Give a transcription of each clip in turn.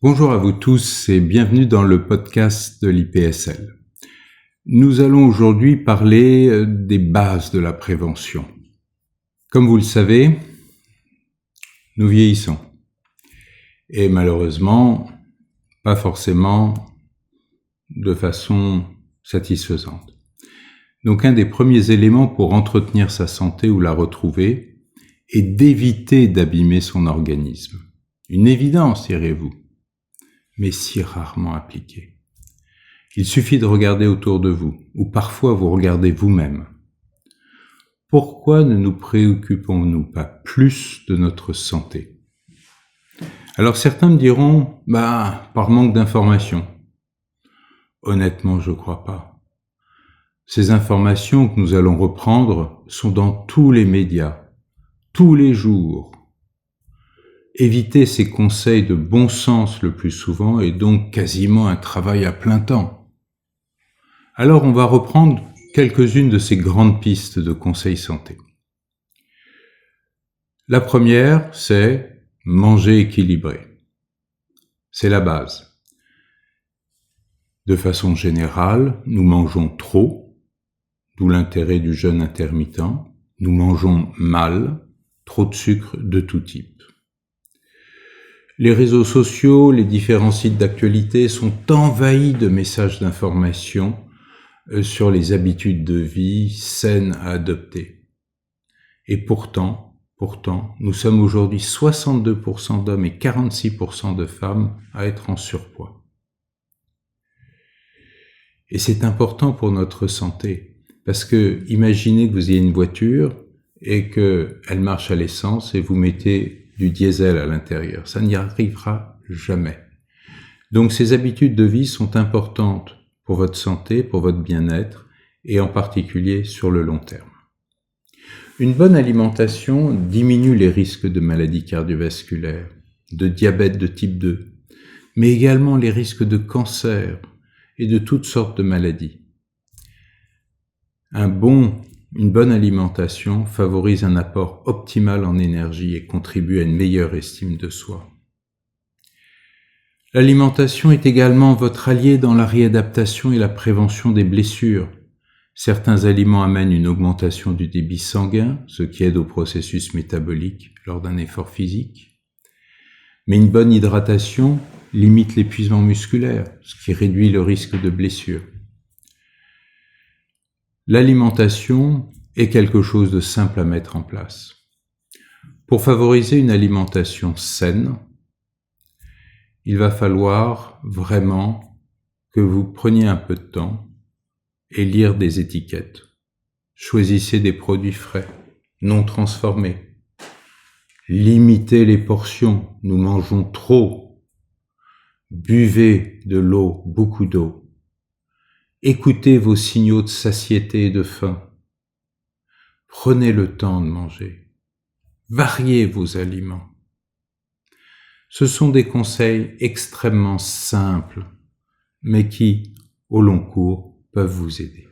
Bonjour à vous tous et bienvenue dans le podcast de l'IPSL. Nous allons aujourd'hui parler des bases de la prévention. Comme vous le savez, nous vieillissons. Et malheureusement, pas forcément de façon satisfaisante. Donc un des premiers éléments pour entretenir sa santé ou la retrouver est d'éviter d'abîmer son organisme. Une évidence, direz-vous, mais si rarement appliquée. Il suffit de regarder autour de vous, ou parfois vous regardez vous-même. Pourquoi ne nous préoccupons-nous pas plus de notre santé ? Alors certains me diront, par manque d'informations. Honnêtement, je ne crois pas. Ces informations que nous allons reprendre sont dans tous les médias, tous les jours. Éviter ces conseils de bon sens le plus souvent est donc quasiment un travail à plein temps. Alors on va reprendre quelques-unes de ces grandes pistes de conseils santé. La première, c'est manger équilibré. C'est la base. De façon générale, nous mangeons trop, d'où l'intérêt du jeûne intermittent. Nous mangeons mal, trop de sucre de tout type. Les réseaux sociaux, les différents sites d'actualité sont envahis de messages d'information sur les habitudes de vie saines à adopter. Et pourtant, nous sommes aujourd'hui 62% d'hommes et 46% de femmes à être en surpoids. Et c'est important pour notre santé, parce que imaginez que vous ayez une voiture et qu'elle marche à l'essence et vous mettez du diesel à l'intérieur. Ça n'y arrivera jamais. Donc ces habitudes de vie sont importantes pour votre santé, pour votre bien-être, et en particulier sur le long terme. Une bonne alimentation diminue les risques de maladies cardiovasculaires, de diabète de type 2, mais également les risques de cancer et de toutes sortes de maladies. Une bonne alimentation favorise un apport optimal en énergie et contribue à une meilleure estime de soi. L'alimentation est également votre allié dans la réadaptation et la prévention des blessures. Certains aliments amènent une augmentation du débit sanguin, ce qui aide au processus métabolique lors d'un effort physique. Mais une bonne hydratation limite l'épuisement musculaire, ce qui réduit le risque de blessure. L'alimentation est quelque chose de simple à mettre en place. Pour favoriser une alimentation saine, il va falloir vraiment que vous preniez un peu de temps et lire des étiquettes. Choisissez des produits frais, non transformés. Limitez les portions, nous mangeons trop. Buvez de l'eau, beaucoup d'eau. Écoutez vos signaux de satiété et de faim. Prenez le temps de manger. Variez vos aliments. Ce sont des conseils extrêmement simples, mais qui, au long cours, peuvent vous aider.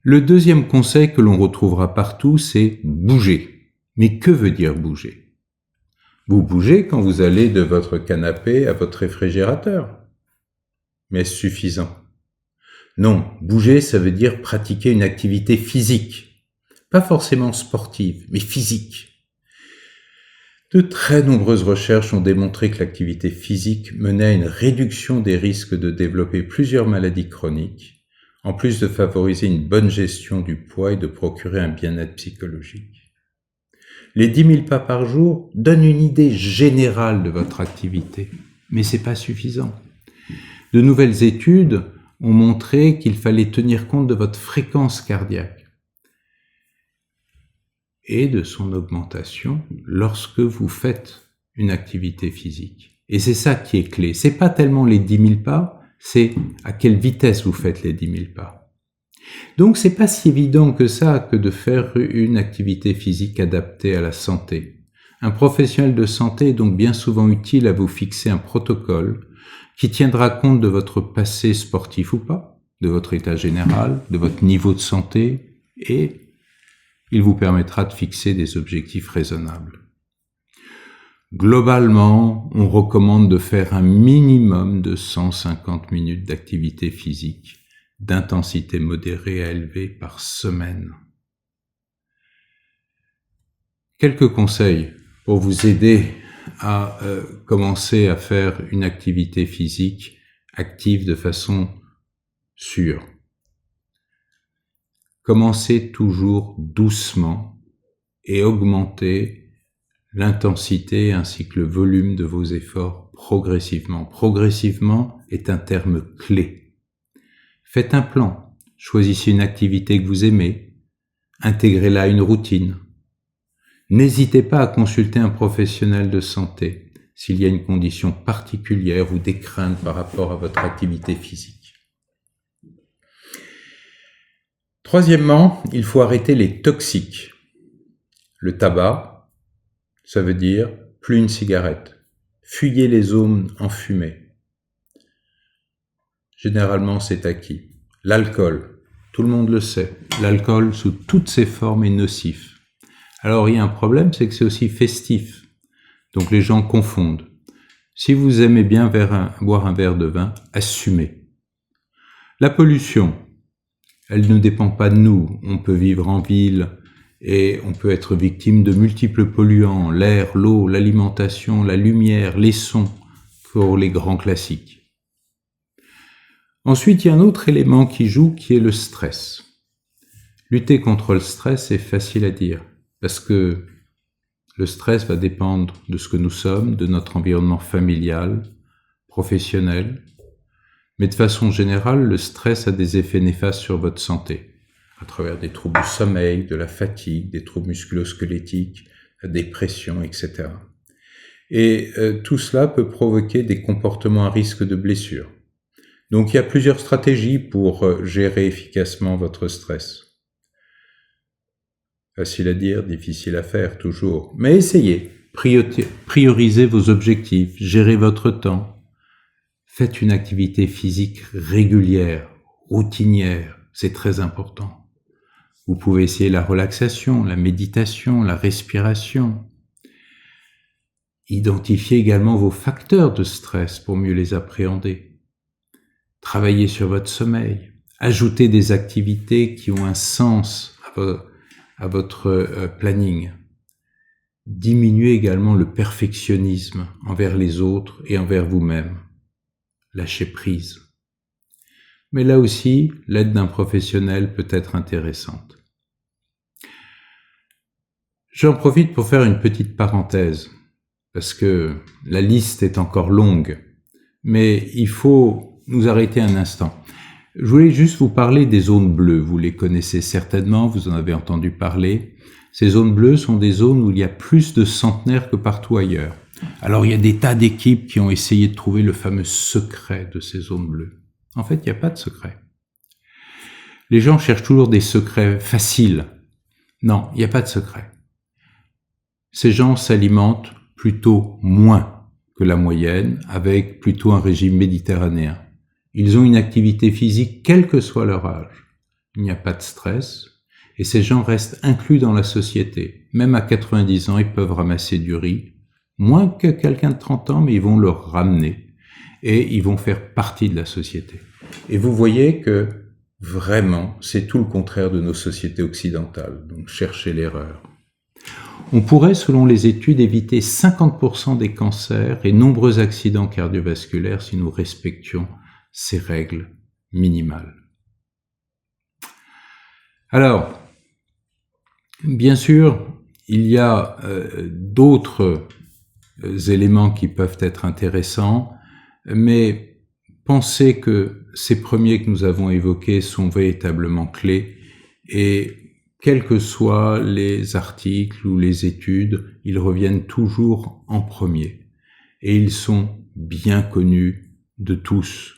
Le deuxième conseil que l'on retrouvera partout, c'est bouger. Mais que veut dire bouger ? Vous bougez quand vous allez de votre canapé à votre réfrigérateur. Mais est-ce suffisant ? Non, bouger, ça veut dire pratiquer une activité physique. Pas forcément sportive, mais physique. De très nombreuses recherches ont démontré que l'activité physique menait à une réduction des risques de développer plusieurs maladies chroniques, en plus de favoriser une bonne gestion du poids et de procurer un bien-être psychologique. Les 10 000 pas par jour donnent une idée générale de votre activité, mais c'est pas suffisant. De nouvelles études ont montré qu'il fallait tenir compte de votre fréquence cardiaque et de son augmentation lorsque vous faites une activité physique. Et c'est ça qui est clé. C'est pas tellement les 10 000 pas, c'est à quelle vitesse vous faites les 10 000 pas. Donc c'est pas si évident que ça que de faire une activité physique adaptée à la santé. Un professionnel de santé est donc bien souvent utile à vous fixer un protocole qui tiendra compte de votre passé sportif ou pas, de votre état général, de votre niveau de santé, et il vous permettra de fixer des objectifs raisonnables. Globalement, on recommande de faire un minimum de 150 minutes d'activité physique d'intensité modérée à élevée par semaine. Quelques conseils pour vous aider à commencer à faire une activité physique active de façon sûre. Commencez toujours doucement et augmentez l'intensité ainsi que le volume de vos efforts progressivement. Progressivement est un terme clé. Faites un plan, choisissez une activité que vous aimez, intégrez-la à une routine. N'hésitez pas à consulter un professionnel de santé s'il y a une condition particulière ou des craintes par rapport à votre activité physique. Troisièmement, il faut arrêter les toxiques. Le tabac, ça veut dire plus une cigarette. Fuyez les zones enfumées. Généralement, c'est acquis. L'alcool, tout le monde le sait, l'alcool sous toutes ses formes est nocif. Alors il y a un problème, c'est que c'est aussi festif. Donc les gens confondent. Si vous aimez bien boire un verre de vin, assumez. La pollution, elle ne dépend pas de nous. On peut vivre en ville et on peut être victime de multiples polluants, l'air, l'eau, l'alimentation, la lumière, les sons, pour les grands classiques. Ensuite, il y a un autre élément qui joue, qui est le stress. Lutter contre le stress est facile à dire, parce que le stress va dépendre de ce que nous sommes, de notre environnement familial, professionnel, mais de façon générale, le stress a des effets néfastes sur votre santé, à travers des troubles du sommeil, de la fatigue, des troubles musculo-squelettiques, la dépression, etc. Et tout cela peut provoquer des comportements à risque de blessure. Donc il y a plusieurs stratégies pour gérer efficacement votre stress. Facile à dire, difficile à faire toujours. Mais essayez, priorisez vos objectifs, gérez votre temps. Faites une activité physique régulière, routinière, c'est très important. Vous pouvez essayer la relaxation, la méditation, la respiration. Identifiez également vos facteurs de stress pour mieux les appréhender. Travaillez sur votre sommeil. Ajoutez des activités qui ont un sens à votre planning. Diminuez également le perfectionnisme envers les autres et envers vous-même. Lâchez prise. Mais là aussi, l'aide d'un professionnel peut être intéressante. J'en profite pour faire une petite parenthèse, parce que la liste est encore longue, mais il faut nous arrêter un instant. Je voulais juste vous parler des zones bleues. Vous les connaissez certainement, vous en avez entendu parler. Ces zones bleues sont des zones où il y a plus de centenaires que partout ailleurs. Alors il y a des tas d'équipes qui ont essayé de trouver le fameux secret de ces zones bleues. En fait, il n'y a pas de secret. Les gens cherchent toujours des secrets faciles. Non, il n'y a pas de secret. Ces gens s'alimentent plutôt moins que la moyenne, avec plutôt un régime méditerranéen. Ils ont une activité physique quel que soit leur âge. Il n'y a pas de stress et ces gens restent inclus dans la société. Même à 90 ans, ils peuvent ramasser du riz. Moins que quelqu'un de 30 ans, mais ils vont le ramener et ils vont faire partie de la société. Et vous voyez que vraiment, c'est tout le contraire de nos sociétés occidentales. Donc cherchez l'erreur. On pourrait, selon les études, éviter 50% des cancers et nombreux accidents cardiovasculaires si nous respections ces règles minimales. Alors, bien sûr, il y a d'autres éléments qui peuvent être intéressants, mais pensez que ces premiers que nous avons évoqués sont véritablement clés et quels que soient les articles ou les études, ils reviennent toujours en premier et ils sont bien connus de tous.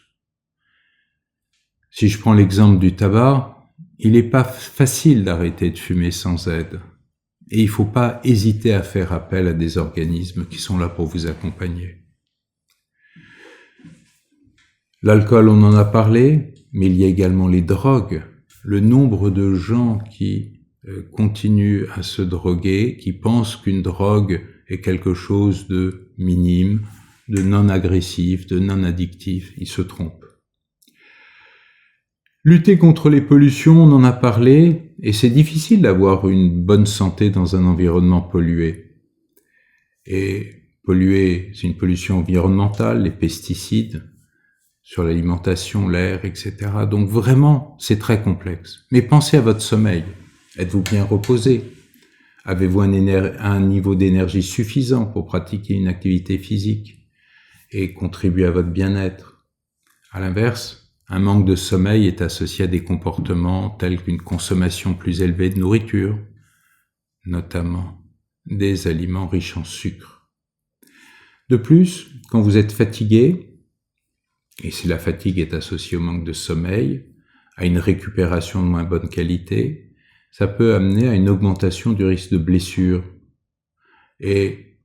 Si je prends l'exemple du tabac, il n'est pas facile d'arrêter de fumer sans aide. Et il ne faut pas hésiter à faire appel à des organismes qui sont là pour vous accompagner. L'alcool, on en a parlé, mais il y a également les drogues. Le nombre de gens qui continuent à se droguer, qui pensent qu'une drogue est quelque chose de minime, de non agressif, de non addictif. Il se trompe. Lutter contre les pollutions, on en a parlé, et c'est difficile d'avoir une bonne santé dans un environnement pollué. Et pollué, c'est une pollution environnementale, les pesticides, sur l'alimentation, l'air, etc. Donc vraiment, c'est très complexe. Mais pensez à votre sommeil. Êtes-vous bien reposé? Avez-vous un niveau d'énergie suffisant pour pratiquer une activité physique et contribuer à votre bien-être? À l'inverse, un manque de sommeil est associé à des comportements tels qu'une consommation plus élevée de nourriture, notamment des aliments riches en sucre. De plus, quand vous êtes fatigué, et si la fatigue est associée au manque de sommeil, à une récupération de moins bonne qualité, ça peut amener à une augmentation du risque de blessure. Et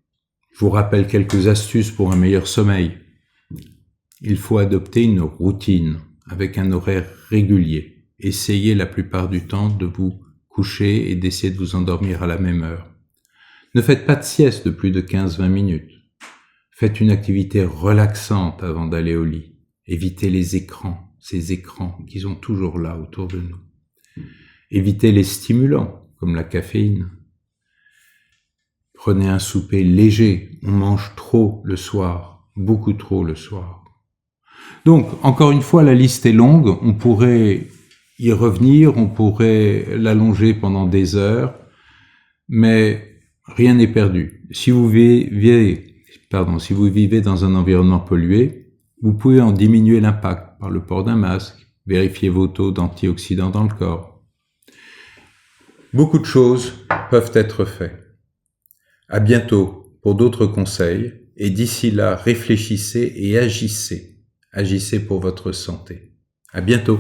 je vous rappelle quelques astuces pour un meilleur sommeil. Il faut adopter une routine avec un horaire régulier. Essayez la plupart du temps de vous coucher et d'essayer de vous endormir à la même heure. Ne faites pas de sieste de plus de 15-20 minutes. Faites une activité relaxante avant d'aller au lit. Évitez les écrans, ces écrans qui sont toujours là autour de nous. Évitez les stimulants, comme la caféine. Prenez un souper léger, on mange trop le soir, beaucoup trop le soir. Donc, encore une fois, la liste est longue, on pourrait y revenir, on pourrait l'allonger pendant des heures, mais rien n'est perdu. Si vous vivez dans un environnement pollué, vous pouvez en diminuer l'impact par le port d'un masque, vérifier vos taux d'antioxydants dans le corps. Beaucoup de choses peuvent être faites. À bientôt pour d'autres conseils, et d'ici là, réfléchissez et agissez. Agissez pour votre santé. À bientôt.